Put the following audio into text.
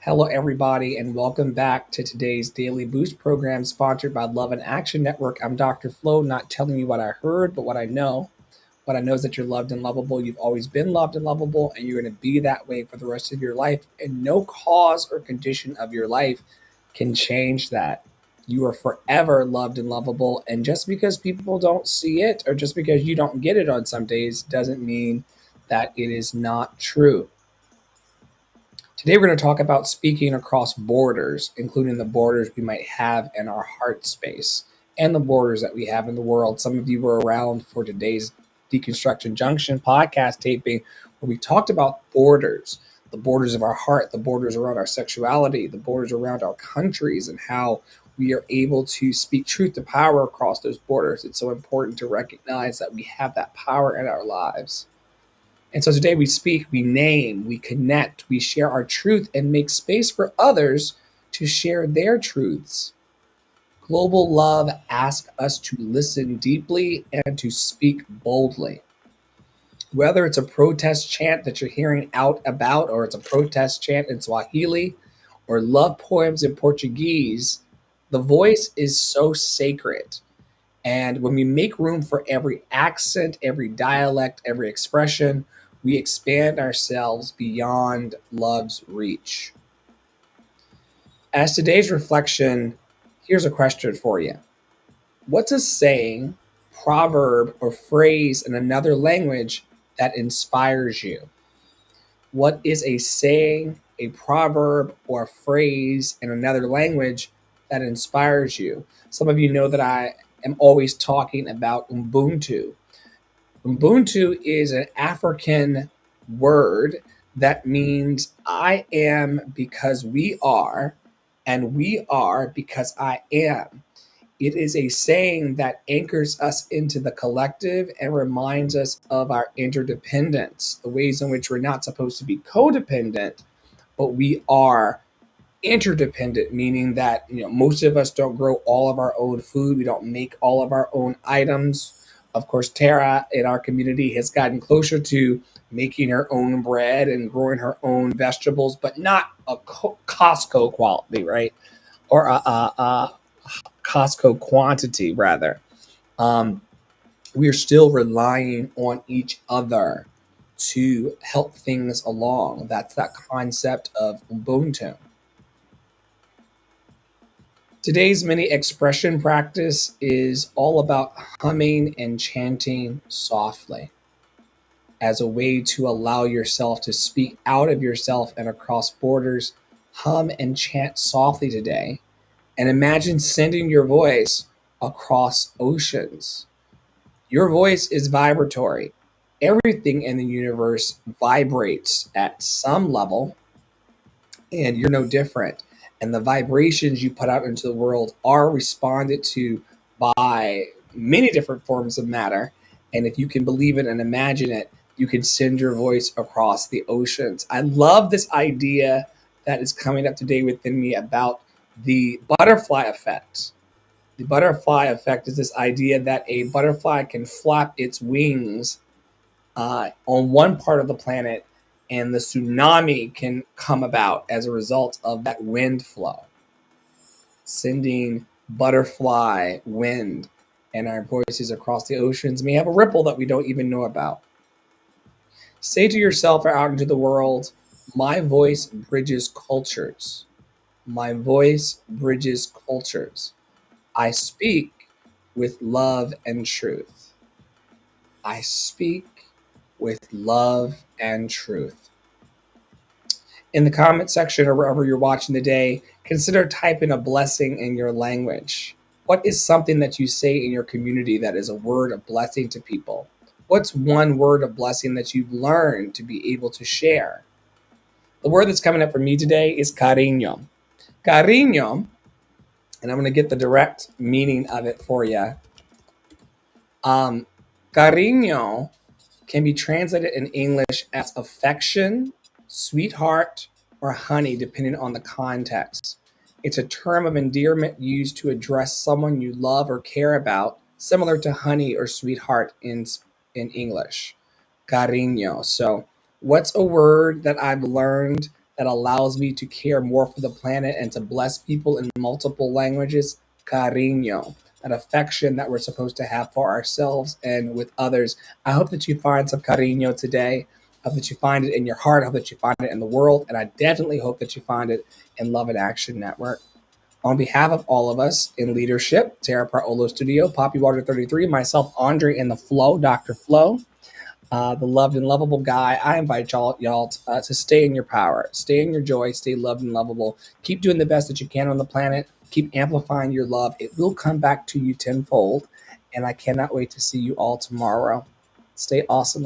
Hello, everybody, and welcome back to today's Daily Boost program sponsored by Love and Action Network. I'm Dr. Flo, not telling you what I heard, but what I know. What I know is that you're loved and lovable. You've always been loved and lovable, and you're going to be that way for the rest of your life. And no cause or condition of your life can change that. You are forever loved and lovable. And just because people don't see it or just because you don't get it on some days doesn't mean that it is not true. Today, we're going to talk about speaking across borders, including the borders we might have in our heart space and the borders that we have in the world. Some of you were around for today's Deconstruction Junction podcast taping, where we talked about borders, the borders of our heart, the borders around our sexuality, the borders around our countries, and how we are able to speak truth to power across those borders. It's so important to recognize that we have that power in our lives. And so today we speak, we name, we connect, we share our truth and make space for others to share their truths. Global love asks us to listen deeply and to speak boldly. Whether it's a protest chant that you're hearing out about, or it's a protest chant in Swahili, or love poems in Portuguese, the voice is so sacred. And when we make room for every accent, every dialect, every expression, we expand ourselves beyond love's reach. As today's reflection, here's a question for you. What's a saying, proverb, or phrase in another language that inspires you? What is a saying, a proverb, or a phrase in another language that inspires you? Some of you know that I am always talking about Ubuntu. Ubuntu is an African word that means I am because we are, and we are because I am. It is a saying that anchors us into the collective and reminds us of our interdependence, the ways in which we're not supposed to be codependent, but we are interdependent, meaning that most of us don't grow all of our own food. We don't make all of our own items. Of course, Tara in our community has gotten closer to making her own bread and growing her own vegetables, but not a Costco quality, right? Or a Costco quantity, rather. We are still relying on each other to help things along. That's that concept of Ubuntu. Today's mini expression practice is all about humming and chanting softly as a way to allow yourself to speak out of yourself and across borders. Hum and chant softly today, and imagine sending your voice across oceans. Your voice is vibratory. Everything in the universe vibrates at some level, and you're no different. And the vibrations you put out into the world are responded to by many different forms of matter. And if you can believe it and imagine it, you can send your voice across the oceans. I love this idea that is coming up today within me about the butterfly effect. The butterfly effect is this idea that a butterfly can flap its wings on one part of the planet, and the tsunami can come about as a result of that wind flow, sending butterfly wind and our voices across the oceans may have a ripple that we don't even know about. Say to yourself or out into the world, my voice bridges cultures. My voice bridges cultures. I speak with love and truth. I speak with love and truth. In the comment section or wherever you're watching today, consider typing a blessing in your language. What is something that you say in your community that is a word of blessing to people? What's one word of blessing that you've learned to be able to share? The word that's coming up for me today is cariño. Cariño, and I'm going to get the direct meaning of it for you. Cariño can be translated in English as affection, sweetheart, or honey, depending on the context. It's a term of endearment used to address someone you love or care about, similar to honey or sweetheart in English. Cariño. So, what's a word that I've learned that allows me to care more for the planet and to bless people in multiple languages, cariño, that affection that we're supposed to have for ourselves and with others. I hope that you find some cariño today. I hope that you find it in your heart. I hope that you find it in the world. And I definitely hope that you find it in Love and Action Network. On behalf of all of us in leadership, Tara Praolo Studio, Poppy Water 33, myself, Andre, and the Flow, Dr. Flow, the loved and lovable guy. I invite y'all to stay in your power, stay in your joy, stay loved and lovable. Keep doing the best that you can on the planet. Keep amplifying your love. It will come back to you tenfold. And I cannot wait to see you all tomorrow. Stay awesome.